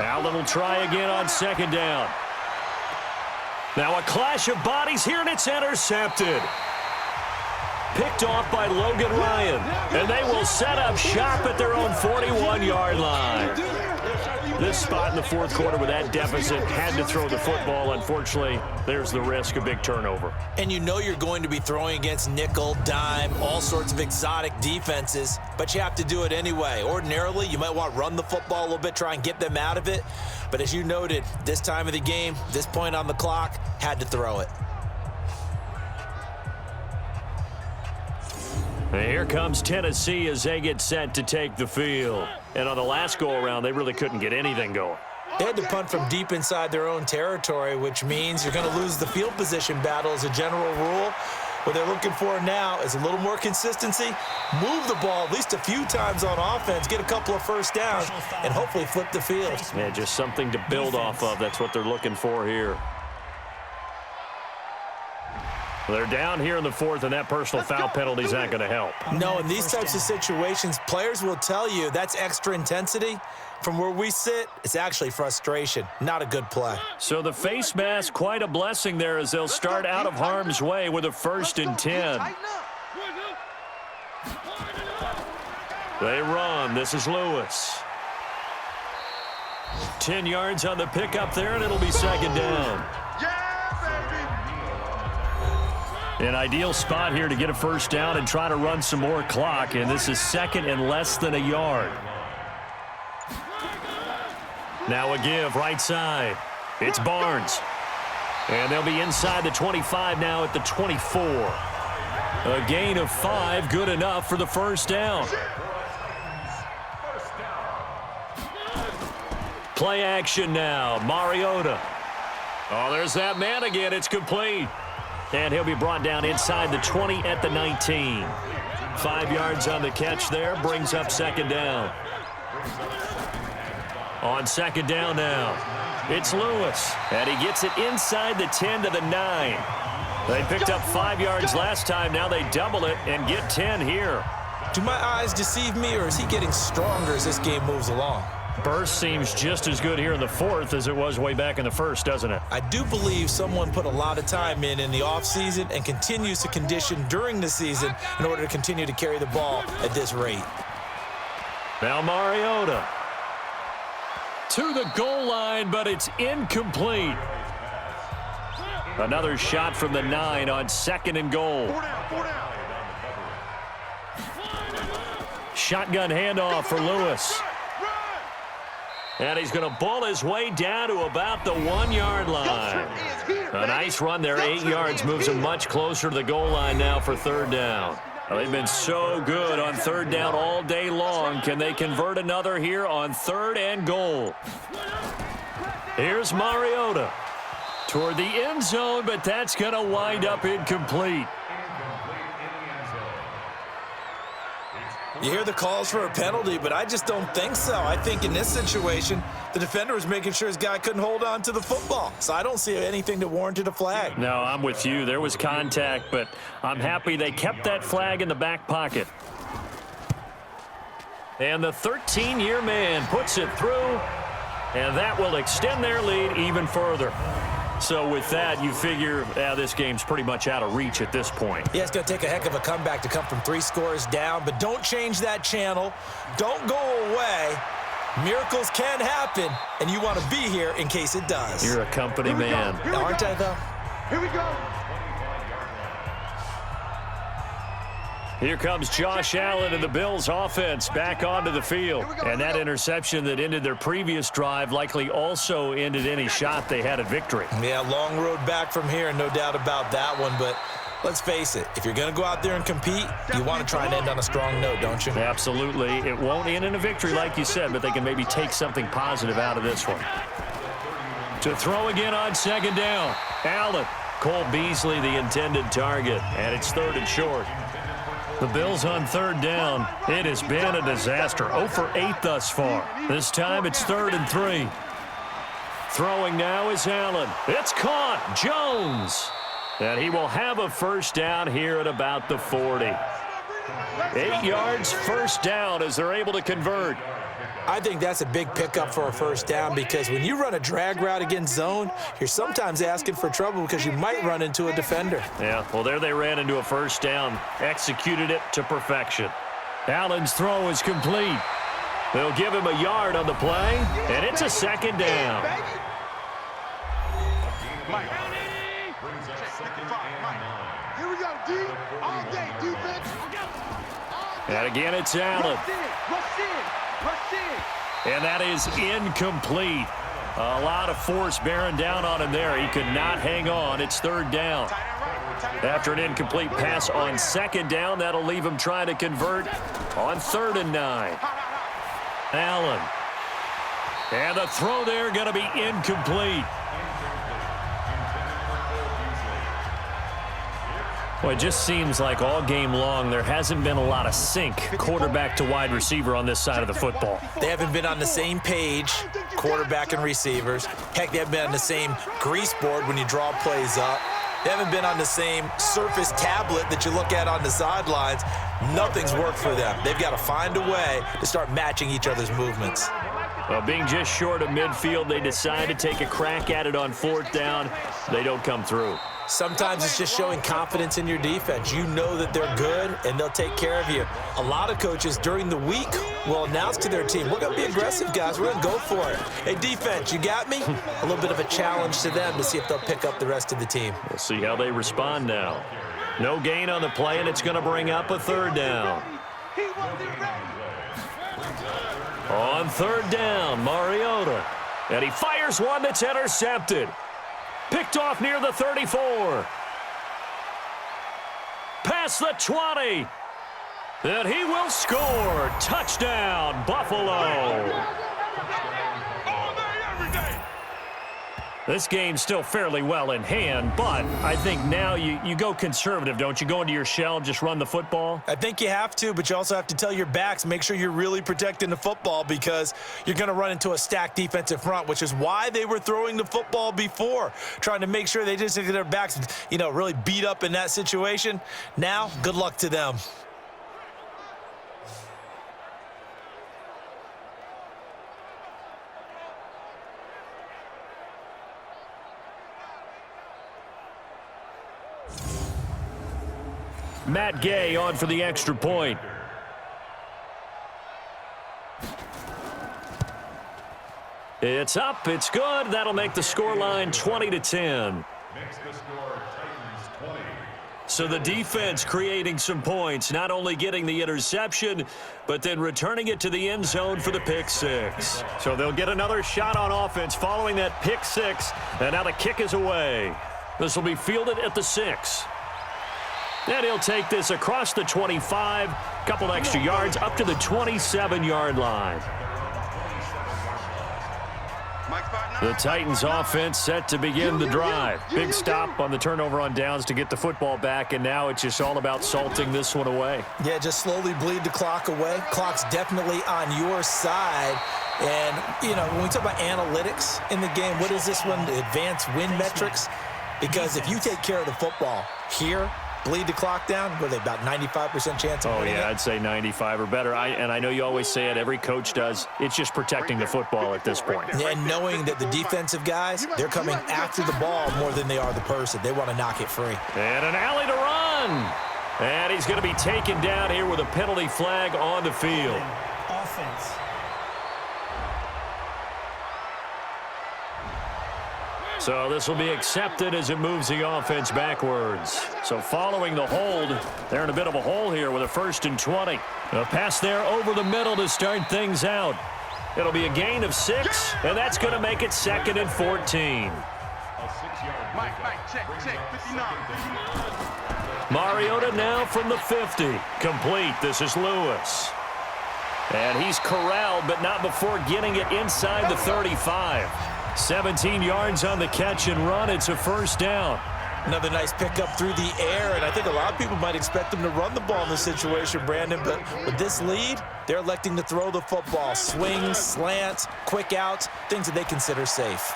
Allen will try again on 2nd down. Now a clash of bodies here, and it's intercepted. Picked off by Logan Ryan. And they will set up shop at their own 41-yard line. This spot in the 4th quarter with that deficit, had to throw the football. Unfortunately, there's the risk of big turnover. And you know you're going to be throwing against nickel, dime, all sorts of exotic defenses, but you have to do it anyway. Ordinarily, you might want to run the football a little bit, try and get them out of it. But as you noted, this time of the game, this point on the clock, had to throw it. And here comes Tennessee as they get set to take the field. And on the last go-around, they really couldn't get anything going. They had to punt from deep inside their own territory, which means you're going to lose the field position battle as a general rule. What they're looking for now is a little more consistency, move the ball at least a few times on offense, get a couple of first downs, and hopefully flip the field. Yeah, just something to build off of. That's what they're looking for here. They're down here in the fourth, and that personal foul penalty is not going to help. No, in these types of situations, players will tell you that's extra intensity. From where we sit, it's actually frustration. Not a good play. So the face mask, quite a blessing there as they'll start out of harm's way with a 1st and 10. They run. This is Lewis. 10 yards on the pickup there, and it'll be 2nd down. An ideal spot here to get a 1st down and try to run some more clock, and this is 2nd and less than a yard. Now a give right side. It's Barnes. And they'll be inside the 25 now at the 24. A gain of 5, good enough for the 1st down. Play action now. Mariota. Oh, there's that man again. It's complete. And he'll be brought down inside the 20 at the 19. 5 yards on the catch there. Brings up 2nd down. On 2nd down now, it's Lewis. And he gets it inside the 10 to the 9. They picked up 5 yards last time. Now they double it and get 10 here. Do my eyes deceive me, or is he getting stronger as this game moves along? Burst seems just as good here in the 4th as it was way back in the 1st, doesn't it? I do believe someone put a lot of time in the offseason and continues to condition during the season in order to continue to carry the ball at this rate. Now Mariota to the goal line, but it's incomplete. Another shot from the 9 on 2nd and goal. Shotgun handoff for Lewis. And he's going to bull his way down to about the 1-yard line. A nice run there, 8 yards, moves him much closer to the goal line now for 3rd down. Well, they've been so good on 3rd down all day long. Can they convert another here on 3rd and goal? Here's Mariota toward the end zone, but that's going to wind up incomplete. You hear the calls for a penalty, but I just don't think so. I think in this situation, the defender was making sure his guy couldn't hold on to the football. So I don't see anything that warranted a flag. No, I'm with you. There was contact, but I'm happy they kept that flag in the back pocket. And the 13-year man puts it through, and that will extend their lead even further. So with that, you figure this game's pretty much out of reach at this point. Yeah, it's going to take a heck of a comeback to come from 3 scores down, but don't change that channel. Don't go away. Miracles can happen, and you want to be here in case it does. You're a company man. Aren't I, though? Here we go. Here comes Josh Allen and the Bills offense back onto the field. And that interception that ended their previous drive likely also ended any shot they had at victory. Yeah, long road back from here, no doubt about that one. But let's face it, if you're going to go out there and compete, you want to try and end on a strong note, don't you? Absolutely. It won't end in a victory like you said, but they can maybe take something positive out of this one. To throw again on 2nd down. Allen. Cole Beasley the intended target, and it's 3rd and short. The Bills on 3rd down. It has been a disaster. 0 for 8 thus far. This time it's 3rd and 3. Throwing now is Allen. It's caught. Jones. And he will have a 1st down here at about the 40. 8 yards, 1st down as they're able to convert. I think that's a big pickup for a 1st down because when you run a drag route against zone, you're sometimes asking for trouble because you might run into a defender. Yeah, well, there they ran into a 1st down, executed it to perfection. Allen's throw is complete. They'll give him a yard on the play, and it's a 2nd down. Here we go, D. All day, defense. And again, it's Allen. And that is incomplete. A lot of force bearing down on him there. He could not hang on. It's 3rd down. After an incomplete pass on second down, that'll leave him trying to convert on 3rd and 9. Allen. And the throw there going to be incomplete. Well, it just seems like all game long there hasn't been a lot of sync quarterback to wide receiver on this side of the football. They haven't been on the same page, quarterback and receivers. Heck, they haven't been on the same grease board when you draw plays up. They haven't been on the same surface tablet that you look at on the sidelines. Nothing's worked for them. They've got to find a way to start matching each other's movements. Well, being just short of midfield, they decide to take a crack at it on 4th down. They don't come through. Sometimes it's just showing confidence in your defense. You know that they're good, and they'll take care of you. A lot of coaches during the week will announce to their team, we're going to be aggressive, guys. We're going to go for it. Hey, defense, you got me? A little bit of a challenge to them to see if they'll pick up the rest of the team. We'll see how they respond now. No gain on the play, and it's going to bring up a 3rd down. On 3rd down, Mariota. And he fires one that's intercepted. Picked off near the 34. Past the 20. And he will score. Touchdown, Buffalo. This game's still fairly well in hand, but I think now you go conservative, don't you? Go into your shell, just run the football? I think you have to, but you also have to tell your backs, make sure you're really protecting the football because you're going to run into a stacked defensive front, which is why they were throwing the football before, trying to make sure they just get their backs, really beat up in that situation. Now, good luck to them. Matt Gay on for the extra point. It's up. It's good. That'll make the scoreline 20-10. So the defense creating some points, not only getting the interception, but then returning it to the end zone for the pick six. So they'll get another shot on offense following that pick six, and now the kick is away. This will be fielded at the 6. And he'll take this across the 25, couple extra yards up to the 27-yard line. The Titans offense set to begin the drive. Big stop on the turnover on downs to get the football back, and now it's just all about salting this one away. Yeah, just slowly bleed the clock away. Clock's definitely on your side. And, when we talk about analytics in the game, what is this one? The advanced win metrics? Because if you take care of the football here, bleed the clock down, what are they, about 95% chance of winning it? I'd say 95 or better. And I know you always say it, every coach does. It's just protecting the football at this point. And knowing that the defensive guys, they're coming after the ball more than they are the person. They want to knock it free. And an alley to run. And he's going to be taken down here with a penalty flag on the field. Offense. So this will be accepted as it moves the offense backwards. So following the hold, they're in a bit of a hole here with a 1st and 20. A pass there over the middle to start things out. It'll be a gain of 6, and that's going to make it 2nd and 14. Mike, check, 59. Mariota now from the 50. Complete. This is Lewis. And he's corralled, but not before getting it inside the 35. 17 yards on the catch and run. It's a 1st down. Another nice pickup through the air, and I think a lot of people might expect them to run the ball in this situation, Brandon, but with this lead, they're electing to throw the football. Swings, slants, quick outs, things that they consider safe.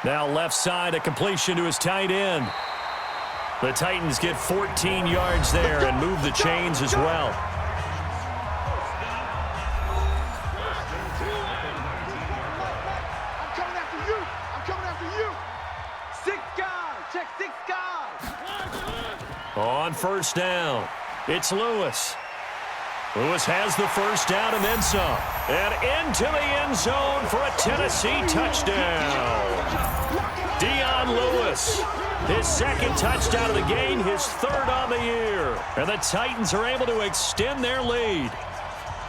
Now left side, a completion to his tight end. The Titans get 14 yards there and move the chains as well. On 1st down, it's Lewis. Lewis has the 1st down and then some. And into the end zone for a Tennessee touchdown. Dion Lewis, his 2nd touchdown of the game, his 3rd on the year. And the Titans are able to extend their lead.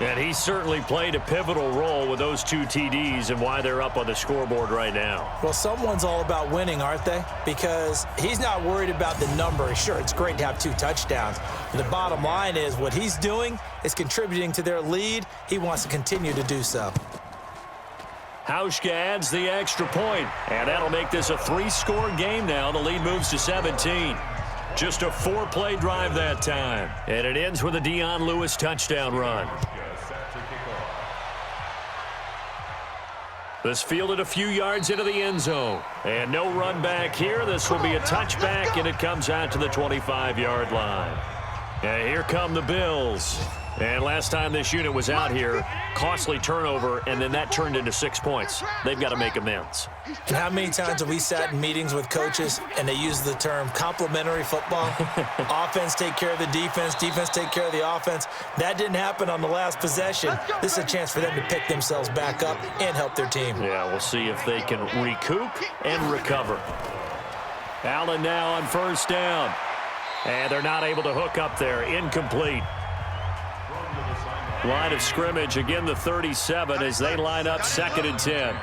And he certainly played a pivotal role with those 2 TDs and why they're up on the scoreboard right now. Well, someone's all about winning, aren't they? Because he's not worried about the number. Sure, it's great to have 2 touchdowns. But the bottom line is what he's doing is contributing to their lead. He wants to continue to do so. Hauschka adds the extra point, and that'll make this a 3-score game now. The lead moves to 17. Just a 4-play drive that time. And it ends with a Dion Lewis touchdown run. This fielded a few yards into the end zone. And no run back here. This will be a touchback, and it comes out to the 25-yard line. And here come the Bills. And last time this unit was out here, costly turnover, and then that turned into 6 points. They've got to make amends. And how many times have we sat in meetings with coaches and they use the term complementary football? Offense take care of the defense, defense take care of the offense. That didn't happen on the last possession. This is a chance for them to pick themselves back up and help their team. Yeah, we'll see if they can recoup and recover. Allen now on first down. And they're not able to hook up there. Incomplete. Line of scrimmage, again the 37 as they line up 2nd and 10.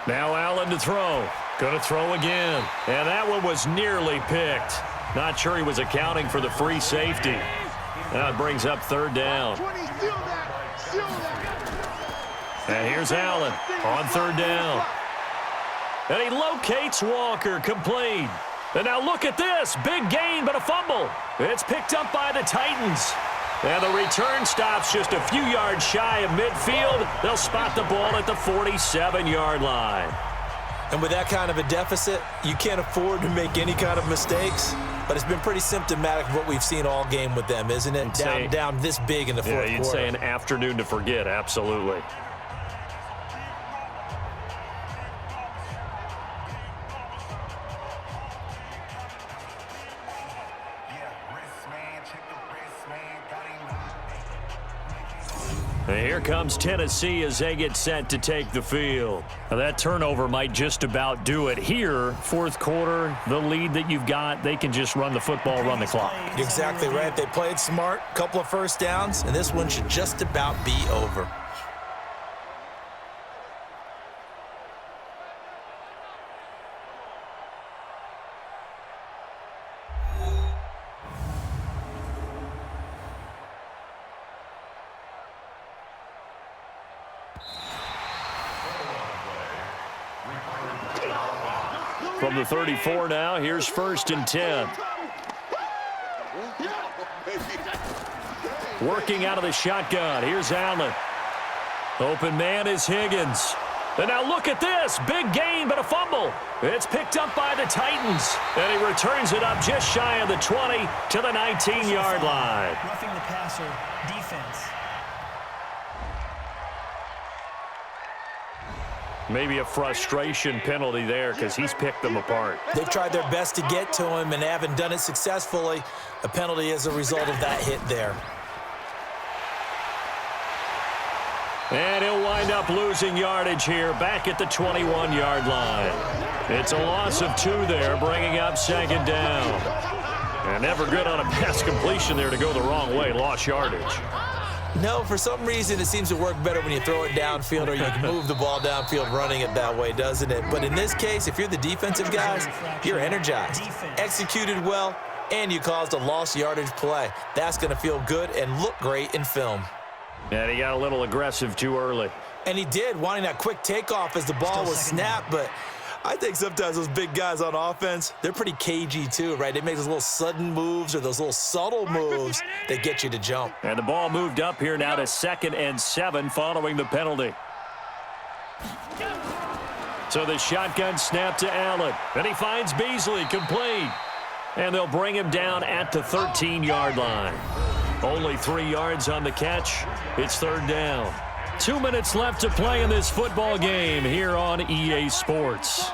Now Allen to throw. Going to throw again. And that one was nearly picked. Not sure he was accounting for the free safety. Now it brings up 3rd down. And here's Allen on 3rd down. And he locates Walker, complete. And now look at this. Big gain, but a fumble. It's picked up by the Titans. And the return stops just a few yards shy of midfield. They'll spot the ball at the 47-yard line. And with that kind of a deficit, you can't afford to make any kind of mistakes. But it's been pretty symptomatic of what we've seen all game with them, isn't it? Down this big in the fourth quarter. Yeah, you'd say an afternoon to forget, absolutely. And here comes Tennessee as they get set to take the field. Now that turnover might just about do it. Here, 4th quarter, the lead that you've got, they can just run the football, run the clock. Exactly right. They played smart, couple of first downs, and this one should just about be over. From the 34 now, here's 1st and 10. Working out of the shotgun. Here's Allen. Open man is Higgins. And now look at this. Big gain, but a fumble. It's picked up by the Titans. And he returns it up just shy of the 20 to the 19-yard line. Roughing the passer, defense. Maybe a frustration penalty there because he's picked them apart. They've tried their best to get to him and haven't done it successfully. A penalty as a result of that hit there. And he'll wind up losing yardage here back at the 21-yard line. It's a loss of 2 there, bringing up 2nd down. And never good on a pass completion there to go the wrong way. Lost yardage. No, for some reason it seems to work better when you throw it downfield or you can move the ball downfield running it that way, doesn't it? But in this case, if you're the defensive guys, you're energized, executed well, and you caused a lost yardage play. That's going to feel good and look great in film. And he got a little aggressive too early. And he did, wanting that quick takeoff as the ball was snapped, but I think sometimes those big guys on offense, they're pretty cagey too, right? They make those little sudden moves or those little subtle moves that get you to jump. And the ball moved up here now to 2nd and 7 following the penalty. So the shotgun snap to Allen. And he finds Beasley, complete. And they'll bring him down at the 13-yard line. Only 3 yards on the catch. It's 3rd down. 2 minutes left to play in this football game here on EA Sports.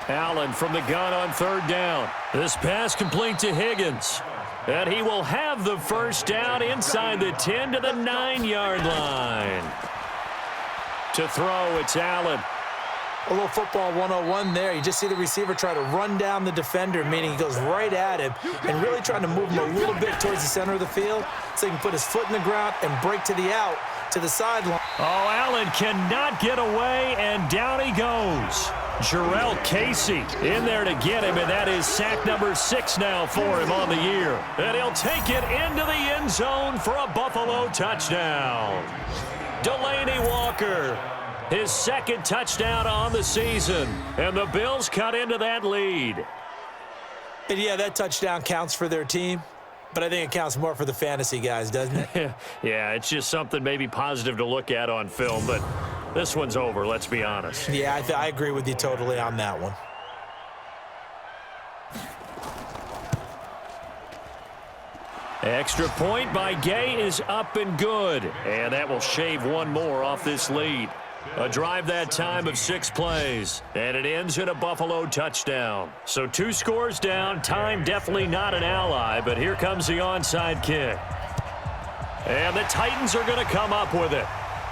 Allen from the gun on 3rd down. This pass complete to Higgins. And he will have the first down inside the 10 to the 9-yard line. To throw, it's Allen. A little football 101 there. You just see the receiver try to run down the defender, meaning he goes right at him and really trying to move him a little bit towards the center of the field so he can put his foot in the ground and break to the out to the sideline. Oh, Allen cannot get away, and down he goes. Jarrell Casey in there to get him, and that is sack number 6 now for him on the year. And he'll take it into the end zone for a Buffalo touchdown. Delaney Walker, his second touchdown on the season, and the Bills cut into that lead. And yeah, that touchdown counts for their team, but I think it counts more for the fantasy guys, doesn't it? Yeah, it's just something maybe positive to look at on film, but this one's over, let's be honest. Yeah, I agree with you totally on that one. Extra point by Gay is up and good, and that will shave one more off this lead. A drive that time of 6 plays, and it ends in a Buffalo touchdown. So 2 scores down, time definitely not an ally, but here comes the onside kick. And the Titans are going to come up with it,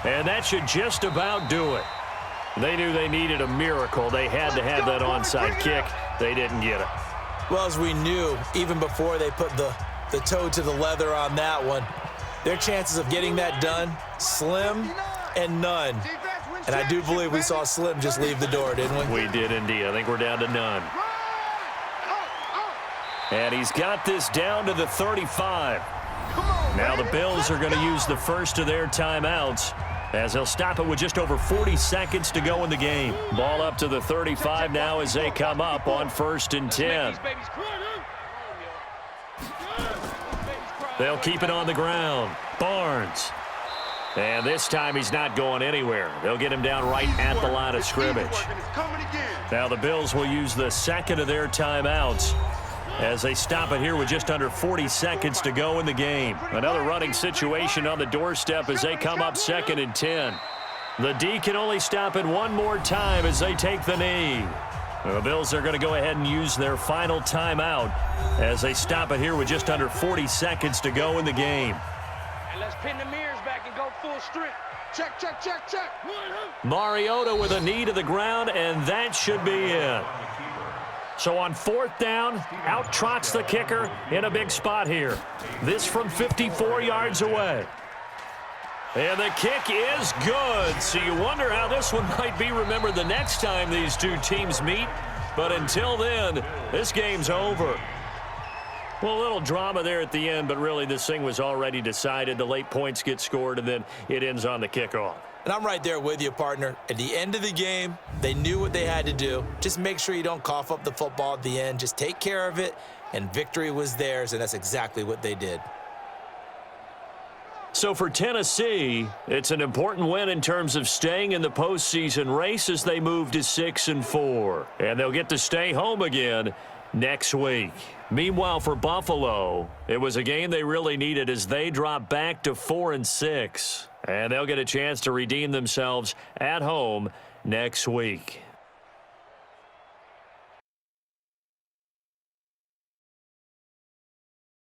and that should just about do it. They knew they needed a miracle. They had to have that onside kick. They didn't get it. Well, as we knew, even before they put the toe to the leather on that one, their chances of getting that done, slim and none. And I do believe we saw Slim just leave the door, didn't we? We did indeed. I think we're down to none. And he's got this down to the 35. Now the Bills are going to use the first of their timeouts as they'll stop it with just over 40 seconds to go in the game. Ball up to the 35 now as they come up on 1st and 10. They'll keep it on the ground. Barnes. And this time he's not going anywhere. They'll get him down right at the line of scrimmage. Now the Bills will use the second of their timeouts as they stop it here with just under 40 seconds to go in the game. Another running situation on the doorstep as they come up 2nd and 10. The D can only stop it one more time as they take the knee. The Bills are going to go ahead and use their final timeout as they stop it here with just under 40 seconds to go in the game. And let's pin the mirrors back and go full strength. Check, check, check, check. Mariota with a knee to the ground, and that should be it. So on 4th down, out trots the kicker in a big spot here. This from 54 yards away. And the kick is good. So you wonder how this one might be remembered the next time these two teams meet. But until then, this game's over. Well, a little drama there at the end, but really this thing was already decided. The late points get scored, and then it ends on the kickoff. And I'm right there with you, partner. At the end of the game, they knew what they had to do. Just make sure you don't cough up the football at the end. Just take care of it, and victory was theirs, and that's exactly what they did. So for Tennessee, it's an important win in terms of staying in the postseason race as they move to 6-4. And they'll get to stay home again next week. Meanwhile, for Buffalo, it was a game they really needed as they drop back to 4-6. And they'll get a chance to redeem themselves at home next week.